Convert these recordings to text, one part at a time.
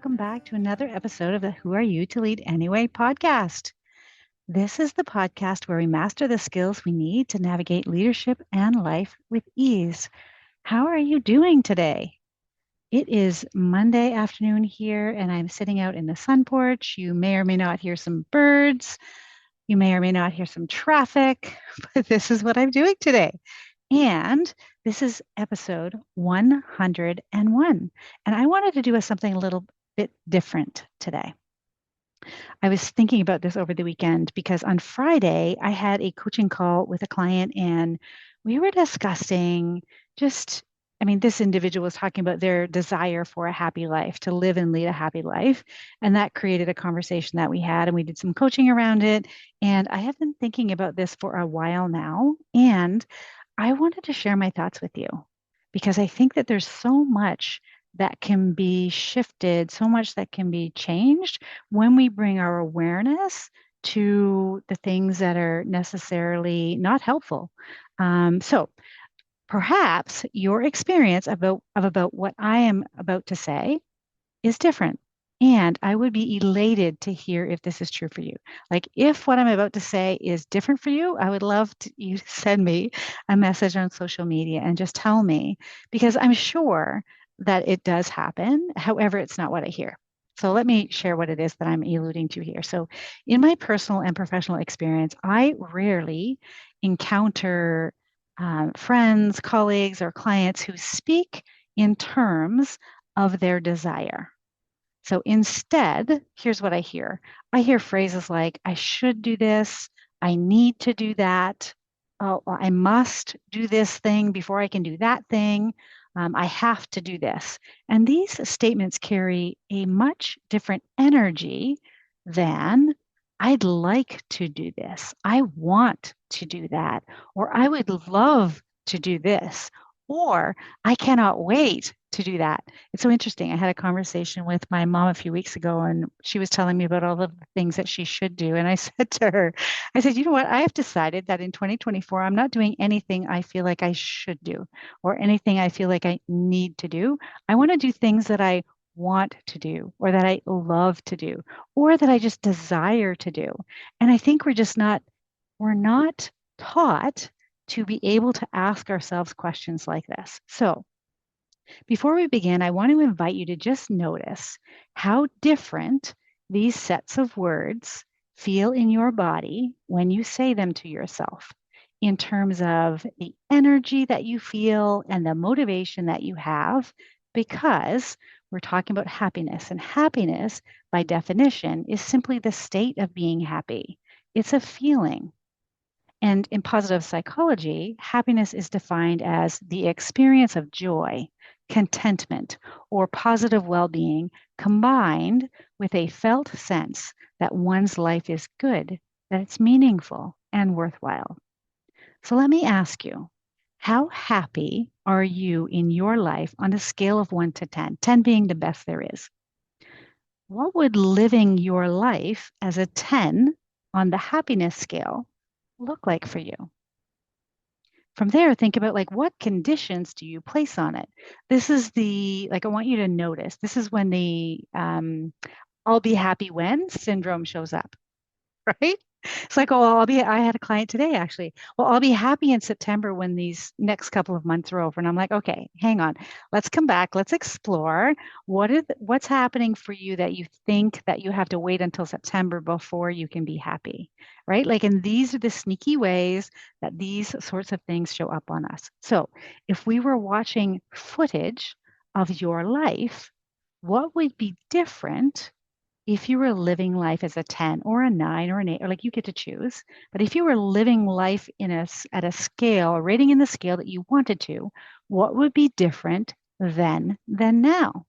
welcome back to another episode of the Who Are You to Lead Anyway podcast. This is the podcast where we master the skills we need to navigate leadership and life with ease. How are you doing today? It is Monday afternoon here, and I'm sitting out in the sun porch. You may or may not hear some birds. You may or may not hear some traffic, but this is what I'm doing today. And this is episode 101. And I wanted to do something a little bit different today. I was thinking about this over the weekend because on Friday, I had a coaching call with a client and we were discussing this individual was talking about their desire for a happy life, to live and lead a happy life. And that created a conversation that we had, and we did some coaching around it. And I have been thinking about this for a while now. And I wanted to share my thoughts with you because I think that there's so much that can be shifted, so much that can be changed when we bring our awareness to the things that are necessarily not helpful. So perhaps your experience about what I am about to say is different. And I would be elated to hear if this is true for you. Like, if what I'm about to say is different for you, I would love you to send me a message on social media and just tell me, because I'm sure that it does happen. However, it's not what I hear. So let me share what it is that I'm alluding to here. So in my personal and professional experience, I rarely encounter friends, colleagues, or clients who speak in terms of their desire. So instead, here's what I hear. I hear phrases like, I should do this, I need to do that, oh, I must do this thing before I can do that thing, I have to do this. And these statements carry a much different energy than I'd like to do this, I want to do that, or I would love to do this, or I cannot wait to do that. It's so interesting. I had a conversation with my mom a few weeks ago, and she was telling me about all of the things that she should do. And I said to her, I said, you know what? I have decided that in 2024, I'm not doing anything I feel like I should do or anything I feel like I need to do. I want to do things that I want to do or that I love to do or that I just desire to do. And I think we're not taught to be able to ask ourselves questions like this. So before we begin, I want to invite you to just notice how different these sets of words feel in your body when you say them to yourself, in terms of the energy that you feel and the motivation that you have, because we're talking about happiness. And happiness, by definition, is simply the state of being happy. It's a feeling. And in positive psychology, happiness is defined as the experience of joy, contentment, or positive well being combined with a felt sense that one's life is good, that it's meaningful and worthwhile. So let me ask you, how happy are you in your life on a scale of 1 to 10, 10 being the best there is? What would living your life as a 10 on the happiness scale look like for you? From there, think about like, what conditions do you place on it? This is I want you to notice, this is when the I'll be happy when syndrome shows up, right? It's like, oh, I had a client today actually. Well, I'll be happy in September when these next couple of months are over. And I'm like, okay, hang on. Let's come back. Let's explore what's happening for you that you think that you have to wait until September before you can be happy, right? Like, and these are the sneaky ways that these sorts of things show up on us. So if we were watching footage of your life, what would be different if you were living life as a 10 or a 9 or an 8, or like you get to choose, but if you were living life at a scale, a rating in the scale that you wanted to, what would be different then than now?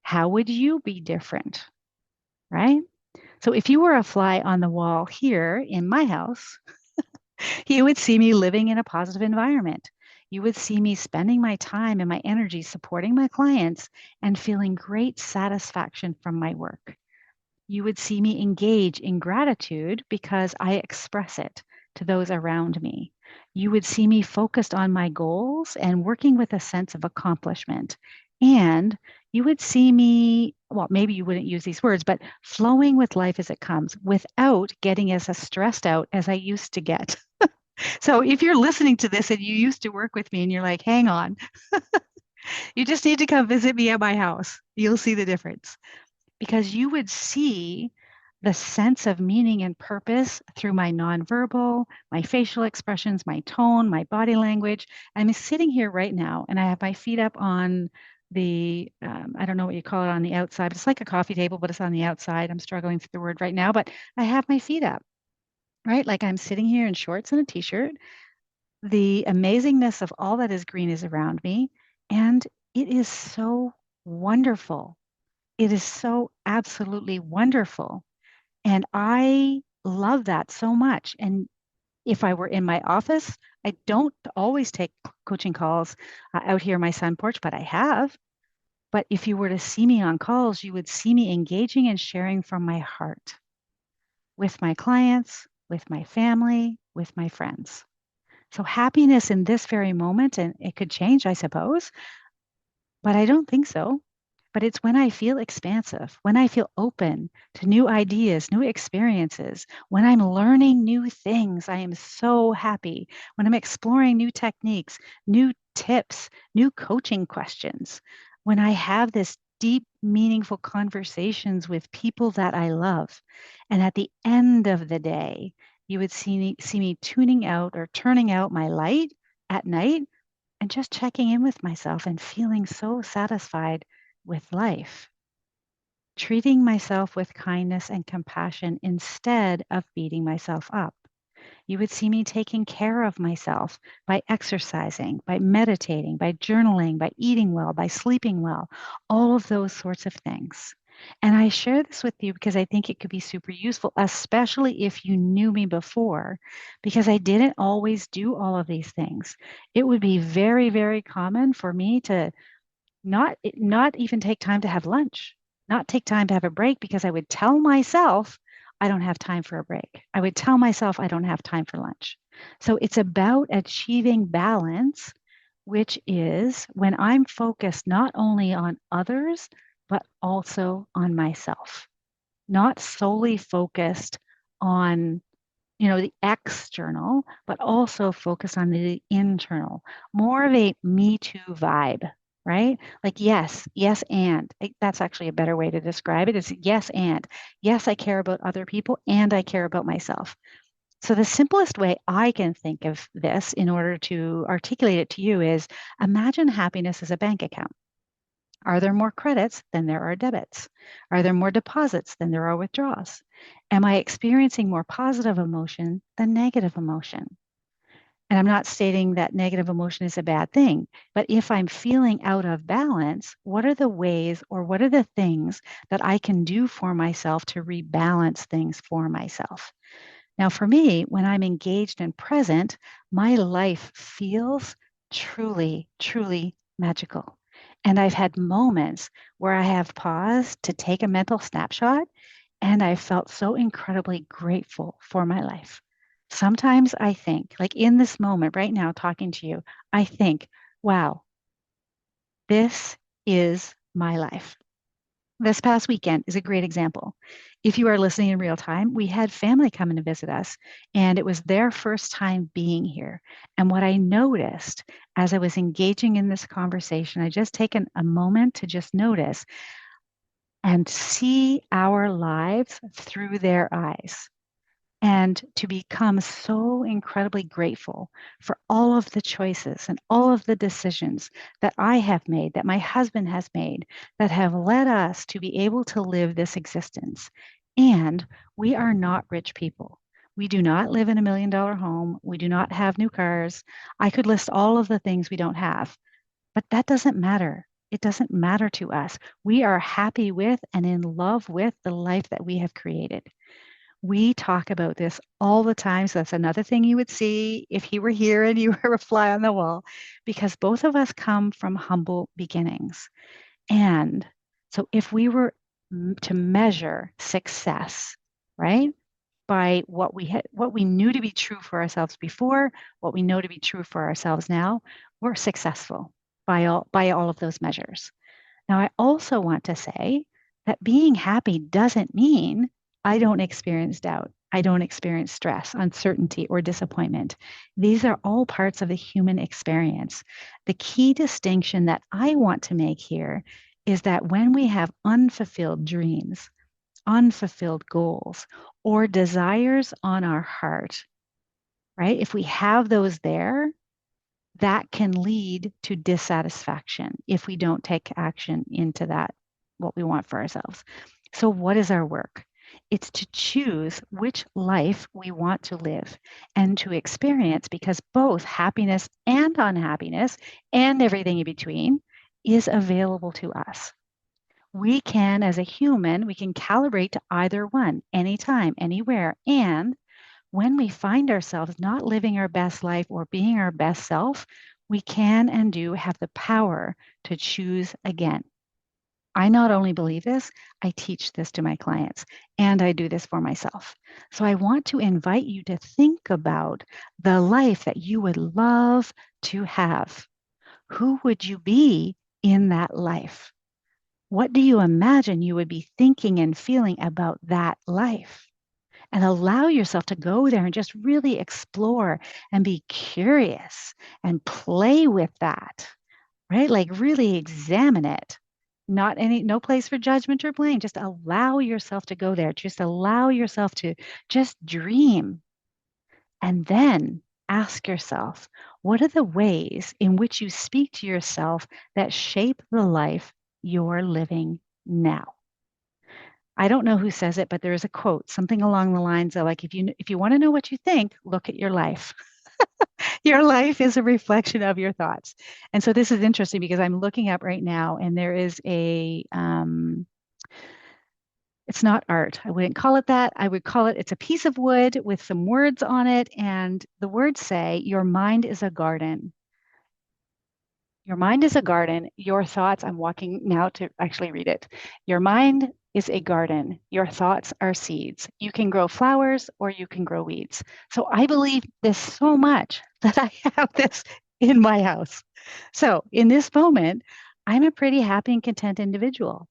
How would you be different, right? So if you were a fly on the wall here in my house, you would see me living in a positive environment. You would see me spending my time and my energy supporting my clients and feeling great satisfaction from my work. You would see me engage in gratitude because I express it to those around me. You would see me focused on my goals and working with a sense of accomplishment And you would see me, well, maybe you wouldn't use these words, but flowing with life as it comes without getting as stressed out as I used to get. So if you're listening to this and you used to work with me and you're like, hang on, you just need to come visit me at my house. You'll see the difference because you would see the sense of meaning and purpose through my nonverbal, my facial expressions, my tone, my body language. I'm sitting here right now and I have my feet up on I don't know what you call it on the outside, but it's like a coffee table, but it's on the outside. I'm struggling with the word right now, but I have my feet up, right? Like I'm sitting here in shorts and a t-shirt. The amazingness of all that is green is around me, and it is so wonderful. It is so absolutely wonderful. And I love that so much. And if I were in my office, I don't always take coaching calls out here on my sun porch, but I have. But if you were to see me on calls, you would see me engaging and sharing from my heart with my clients, with my family, with my friends. So happiness in this very moment, and it could change, I suppose, but I don't think so. But it's when I feel expansive, when I feel open to new ideas, new experiences, when I'm learning new things, I am so happy. When I'm exploring new techniques, new tips, new coaching questions, when I have this deep, meaningful conversations with people that I love. And at the end of the day, you would see me tuning out or turning out my light at night and just checking in with myself and feeling so satisfied with life, treating myself with kindness and compassion instead of beating myself up. You would see me taking care of myself by exercising, by meditating, by journaling, by eating well, by sleeping well, all of those sorts of things. And I share this with you because I think it could be super useful, especially if you knew me before, because I didn't always do all of these things. It would be very, very common for me to not even take time to have lunch, not take time to have a break because I would tell myself I don't have time for a break. I would tell myself I don't have time for lunch. So it's about achieving balance, which is when I'm focused not only on others, but also on myself, not solely focused on the external, but also focus on the internal, more of a me too vibe, right? Like, yes, yes, and that's actually a better way to describe it is yes, and yes, I care about other people and I care about myself. So the simplest way I can think of this in order to articulate it to you is imagine happiness as a bank account. Are there more credits than there are debits? Are there more deposits than there are withdrawals? Am I experiencing more positive emotion than negative emotion? And I'm not stating that negative emotion is a bad thing, but if I'm feeling out of balance, what are the ways or what are the things that I can do for myself to rebalance things for myself? Now, for me, when I'm engaged and present, my life feels truly, truly magical. And I've had moments where I have paused to take a mental snapshot, and I felt so incredibly grateful for my life. Sometimes I think, like in this moment right now, talking to you, I think, wow, this is my life. This past weekend is a great example. If you are listening in real time, we had family come in to visit us, and it was their first time being here. And what I noticed as I was engaging in this conversation, I just taken a moment to just notice and see our lives through their eyes and to become so incredibly grateful for all of the choices and all of the decisions that I have made, that my husband has made, that have led us to be able to live this existence. And we are not rich people. We do not live in $1 million home. We do not have new cars. I could list all of the things we don't have, but that doesn't matter. It doesn't matter to us. We are happy with and in love with the life that we have created. We talk about this all the time. So that's another thing you would see if he were here and you were a fly on the wall, because both of us come from humble beginnings. And so if we were to measure success, right, by what we knew to be true for ourselves before, what we know to be true for ourselves now, we're successful by all of those measures. Now, I also want to say that being happy doesn't mean I don't experience doubt. I don't experience stress, uncertainty, or disappointment. These are all parts of the human experience. The key distinction that I want to make here is that when we have unfulfilled dreams, unfulfilled goals, or desires on our heart, right? If we have those there, that can lead to dissatisfaction if we don't take action into that, what we want for ourselves. So, what is our work? It's to choose which life we want to live and to experience, because both happiness and unhappiness and everything in between is available to us. We can, as a human, we can calibrate to either one anytime, anywhere. And when we find ourselves not living our best life or being our best self, we can and do have the power to choose again. I not only believe this, I teach this to my clients and I do this for myself. So I want to invite you to think about the life that you would love to have. Who would you be in that life? What do you imagine you would be thinking and feeling about that life? And allow yourself to go there and just really explore and be curious and play with that, right? Like really examine it. No place for judgment or blame. Just allow yourself to go there. Just allow yourself to just dream. And then ask yourself, what are the ways in which you speak to yourself that shape the life you're living now? I don't know who says it, but there is a quote, something along the lines of like, if you want to know what you think, look at your life. Your life is a reflection of your thoughts. And so this is interesting because I'm looking up right now, and there is it's not art. I wouldn't call it that. I would call it's a piece of wood with some words on it, and the words say, "Your mind is a garden." Your mind is a garden. Your thoughts, I'm walking now to actually read it. Your mind is a garden. Your thoughts are seeds. You can grow flowers or you can grow weeds. So I believe this so much that I have this in my house. So in this moment, I'm a pretty happy and content individual.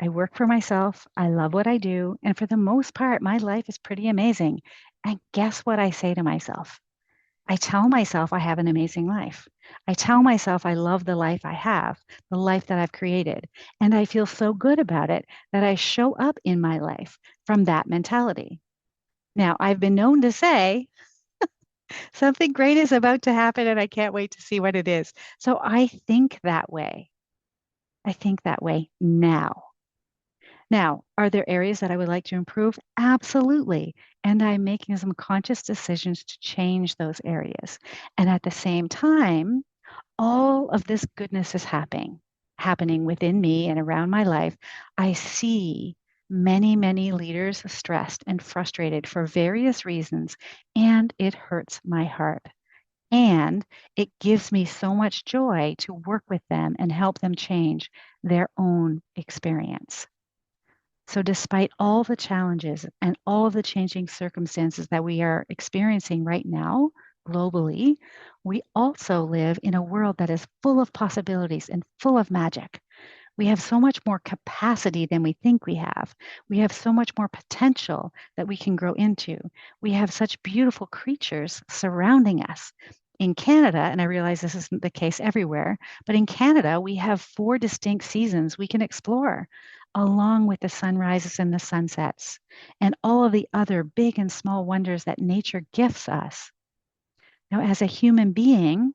I work for myself. I love what I do. And for the most part, my life is pretty amazing. And guess what I say to myself? I tell myself I have an amazing life. I tell myself I love the life I have, the life that I've created. And I feel so good about it that I show up in my life from that mentality. Now, I've been known to say something great is about to happen and I can't wait to see what it is. So I think that way. I think that way now. Now, are there areas that I would like to improve? Absolutely. And I'm making some conscious decisions to change those areas. And at the same time, all of this goodness is happening within me and around my life. I see many, many leaders stressed and frustrated for various reasons, and it hurts my heart. And it gives me so much joy to work with them and help them change their own experience. So, despite all the challenges and all the changing circumstances that we are experiencing right now globally, we also live in a world that is full of possibilities and full of magic. We have so much more capacity than we think we have. We have so much more potential that we can grow into. We have such beautiful creatures surrounding us. In Canada, and I realize this isn't the case everywhere, but in Canada, we have 4 distinct seasons we can explore, along with the sunrises and the sunsets, and all of the other big and small wonders that nature gifts us. Now, as a human being,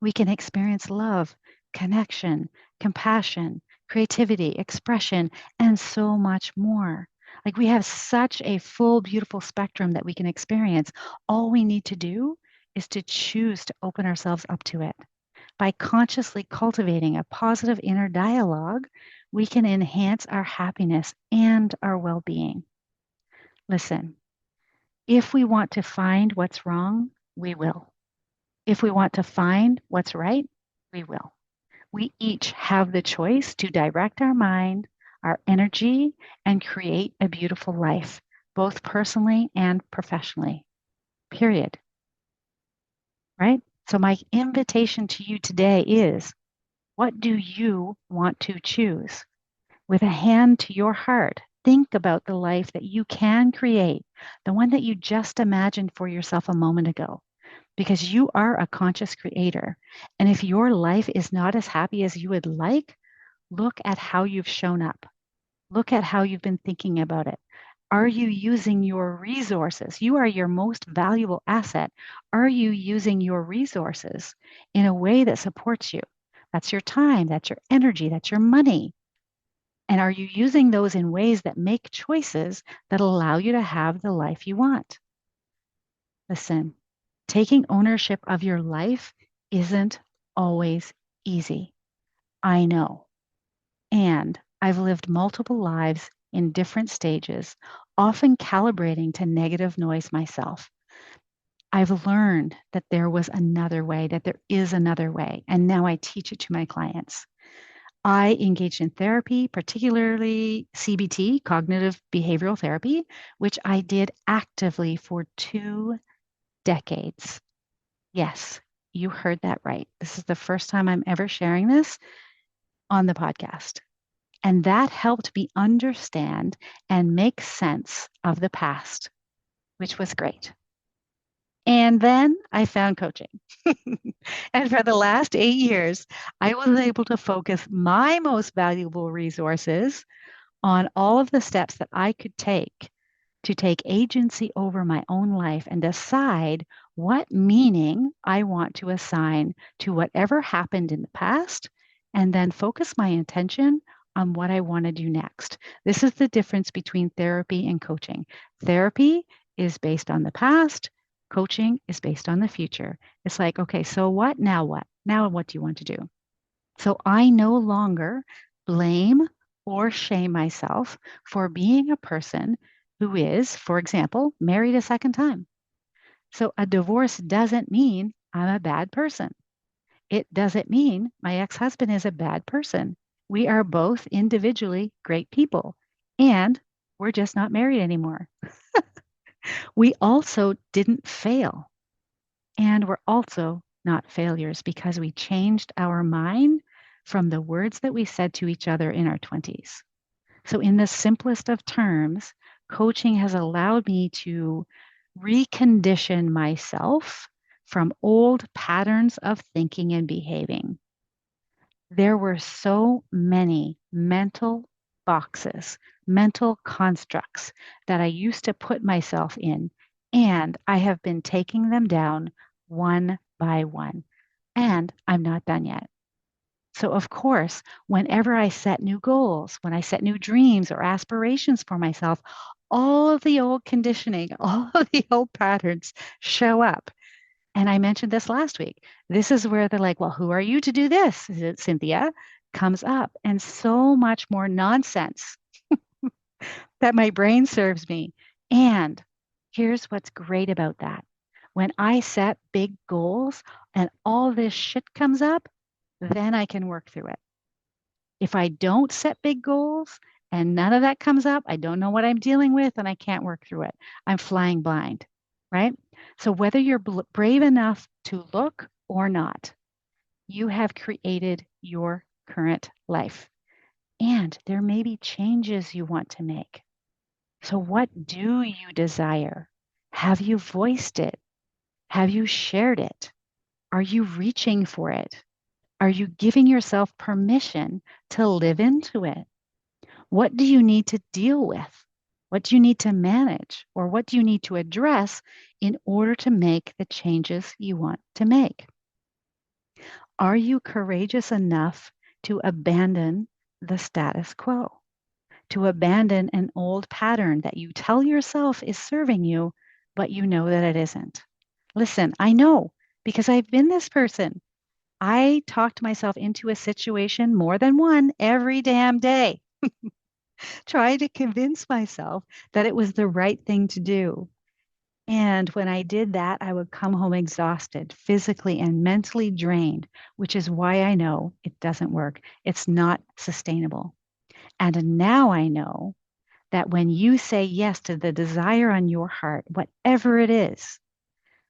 we can experience love, connection, compassion, creativity, expression, and so much more. Like we have such a full, beautiful spectrum that we can experience. All we need to do is to choose to open ourselves up to it. By consciously cultivating a positive inner dialogue, we can enhance our happiness and our well being. Listen, if we want to find what's wrong, we will. If we want to find what's right, we will. We each have the choice to direct our mind, our energy, and create a beautiful life, both personally and professionally. Period. Right? So, my invitation to you today is What do you want to choose? With a hand to your heart, think about the life that you can create, the one that you just imagined for yourself a moment ago, because you are a conscious creator. And if your life is not as happy as you would like, look at how you've shown up. Look at how you've been thinking about it. Are you using your resources? You are your most valuable asset. Are you using your resources in a way that supports you? That's your time, that's your energy, that's your money. And are you using those in ways that make choices that allow you to have the life you want? Listen, taking ownership of your life isn't always easy. I know. And I've lived multiple lives in different stages, often calibrating to negative noise myself. I've learned that there was another way, that there is another way. And now I teach it to my clients. I engaged in therapy, particularly CBT, cognitive behavioral therapy, which I did actively for 2 decades. Yes, you heard that right. This is the first time I'm ever sharing this on the podcast. And that helped me understand and make sense of the past, which was great. And then I found coaching. And for the last 8 years, I was able to focus my most valuable resources on all of the steps that I could take to take agency over my own life and decide what meaning I want to assign to whatever happened in the past, and then focus my intention on what I want to do next. This is the difference between therapy and coaching. Therapy is based on the past, coaching is based on the future. It's like, okay, so what? Now what? Now what do you want to do? So I no longer blame or shame myself for being a person who is, for example, married a second time. So a divorce doesn't mean I'm a bad person. It doesn't mean my ex-husband is a bad person. We are both individually great people, and we're just not married anymore. We also didn't fail, and we're also not failures because we changed our mind from the words that we said to each other in our 20s. So, in the simplest of terms, coaching has allowed me to recondition myself from old patterns of thinking and behaving. There were so many mental boxes, mental constructs that I used to put myself in, and I have been taking them down one by one. And I'm not done yet. So, of course, whenever I set new goals, when I set new dreams or aspirations for myself, all of the old conditioning, all of the old patterns show up. And I mentioned this last week. This is where they're like, well, who are you to do this? Is it Cynthia? Comes up, and so much more nonsense that my brain serves me. And here's what's great about that. When I set big goals and all this shit comes up, then I can work through it. If I don't set big goals and none of that comes up, I don't know what I'm dealing with and I can't work through it. I'm flying blind, right? So whether you're brave enough to look or not, you have created your current life. And there may be changes you want to make. So what do you desire? Have you voiced it? Have you shared it? Are you reaching for it? Are you giving yourself permission to live into it? What do you need to deal with? What do you need to manage? Or what do you need to address in order to make the changes you want to make? Are you courageous enough to abandon the status quo, to abandon an old pattern that you tell yourself is serving you, but you know that it isn't? Listen, I know because I've been this person. I talked myself into a situation more than one every damn day, trying to convince myself that it was the right thing to do. And when I did that, I would come home exhausted, physically and mentally drained, which is why I know it doesn't work. It's not sustainable. And now I know that when you say yes to the desire on your heart, whatever it is,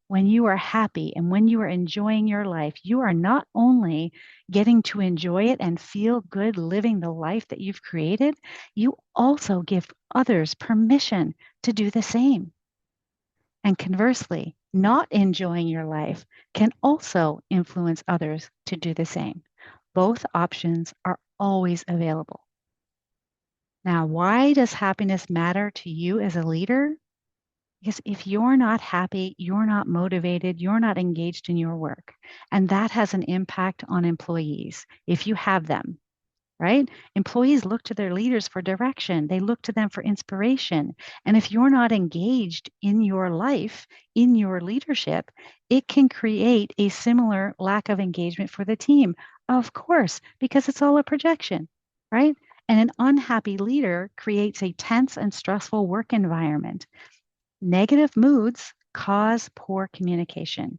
When you are happy and when you are enjoying your life, you are not only getting to enjoy it and feel good living the life that you've created, you also give others permission to do the same. And conversely, not enjoying your life can also influence others to do the same. Both options are always available. Now, why does happiness matter to you as a leader? Because if you're not happy, you're not motivated, you're not engaged in your work. And that has an impact on employees if you have them, right? Employees look to their leaders for direction, they look to them for inspiration. And if you're not engaged in your life, in your leadership, it can create a similar lack of engagement for the team. Of course, because it's all a projection, right? And an unhappy leader creates a tense and stressful work environment. Negative moods cause poor communication,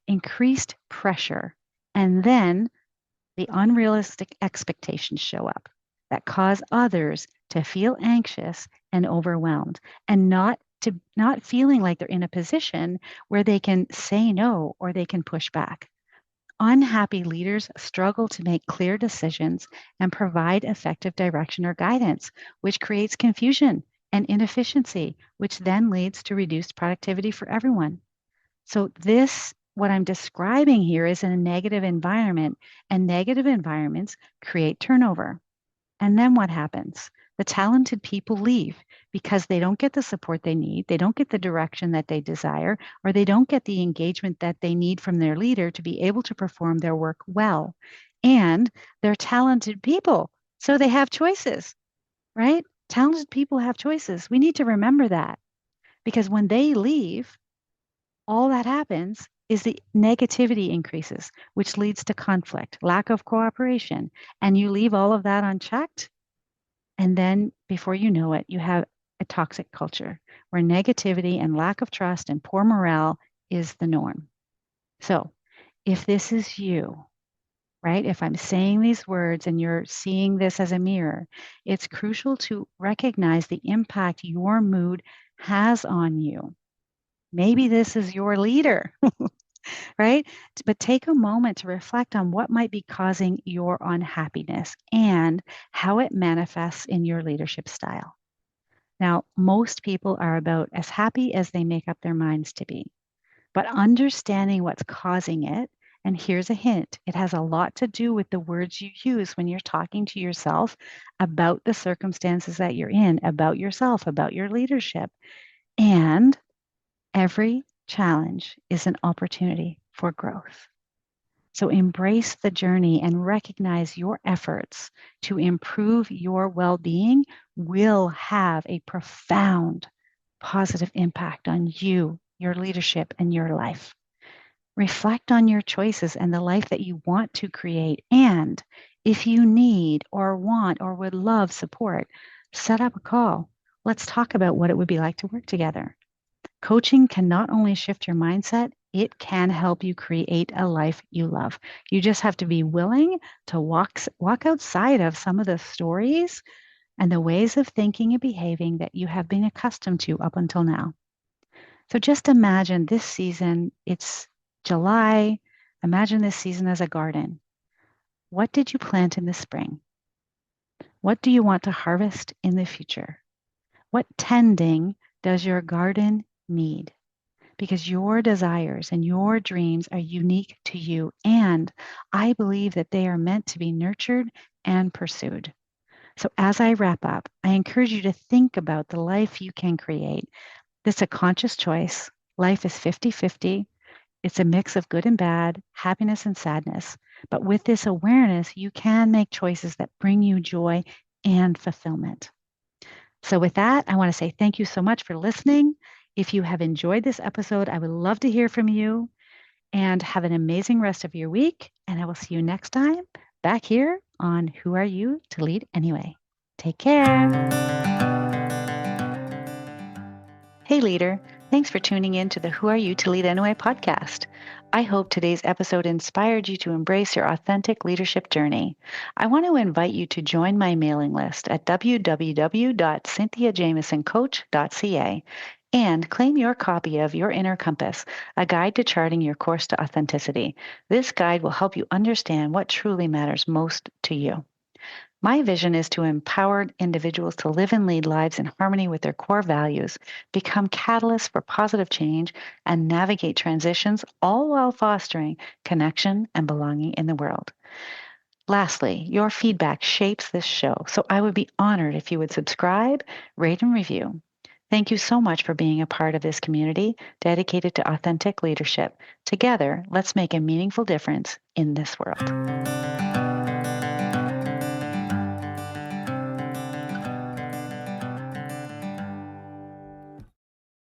increased pressure, and then the unrealistic expectations show up that cause others to feel anxious and overwhelmed and not feeling like they're in a position where they can say no or they can push back. Unhappy leaders struggle to make clear decisions and provide effective direction or guidance, which creates confusion and inefficiency, which then leads to reduced productivity for everyone. So, what I'm describing here is in a negative environment, and negative environments create turnover. And then what happens? The talented people leave because they don't get the support they need, they don't get the direction that they desire, or they don't get the engagement that they need from their leader to be able to perform their work well. And they're talented people, so they have choices, right? Talented people have choices. We need to remember that because when they leave, all that happens is the negativity increases, which leads to conflict, lack of cooperation, and you leave all of that unchecked. And then before you know it, you have a toxic culture where negativity and lack of trust and poor morale is the norm. So if this is you, right, if I'm saying these words and you're seeing this as a mirror, it's crucial to recognize the impact your mood has on you. Maybe this is your leader, right? But take a moment to reflect on what might be causing your unhappiness and how it manifests in your leadership style. Now, most people are about as happy as they make up their minds to be, but understanding what's causing it, and here's a hint, it has a lot to do with the words you use when you're talking to yourself about the circumstances that you're in, about yourself, about your leadership. And every challenge is an opportunity for growth. So embrace the journey and recognize your efforts to improve your well being will have a profound positive impact on you, your leadership, and your life. Reflect on your choices and the life that you want to create. And if you need or want or would love support, set up a call. Let's talk about what it would be like to work together. Coaching can not only shift your mindset, it can help you create a life you love. You just have to be willing to walk outside of some of the stories and the ways of thinking and behaving that you have been accustomed to up until now. So just imagine this season, it's July. Imagine this season as a garden. What did you plant in the spring? What do you want to harvest in the future? What tending does your garden need? Because your desires and your dreams are unique to you. And I believe that they are meant to be nurtured and pursued. So as I wrap up, I encourage you to think about the life you can create. It's a conscious choice. Life is 50-50. It's a mix of good and bad, happiness and sadness. But with this awareness, you can make choices that bring you joy and fulfillment. So with that, I want to say thank you so much for listening. If you have enjoyed this episode, I would love to hear from you and have an amazing rest of your week. And I will see you next time back here on Who Are You to Lead Anyway? Take care. Hey, leader. Thanks for tuning in to the Who Are You to Lead Anyway podcast. I hope today's episode inspired you to embrace your authentic leadership journey. I want to invite you to join my mailing list at www.cynthiajamesoncoach.ca. And claim your copy of Your Inner Compass, a guide to charting your course to authenticity. This guide will help you understand what truly matters most to you. My vision is to empower individuals to live and lead lives in harmony with their core values, become catalysts for positive change, and navigate transitions, all while fostering connection and belonging in the world. Lastly, your feedback shapes this show, so I would be honored if you would subscribe, rate, and review. Thank you so much for being a part of this community dedicated to authentic leadership. Together, let's make a meaningful difference in this world.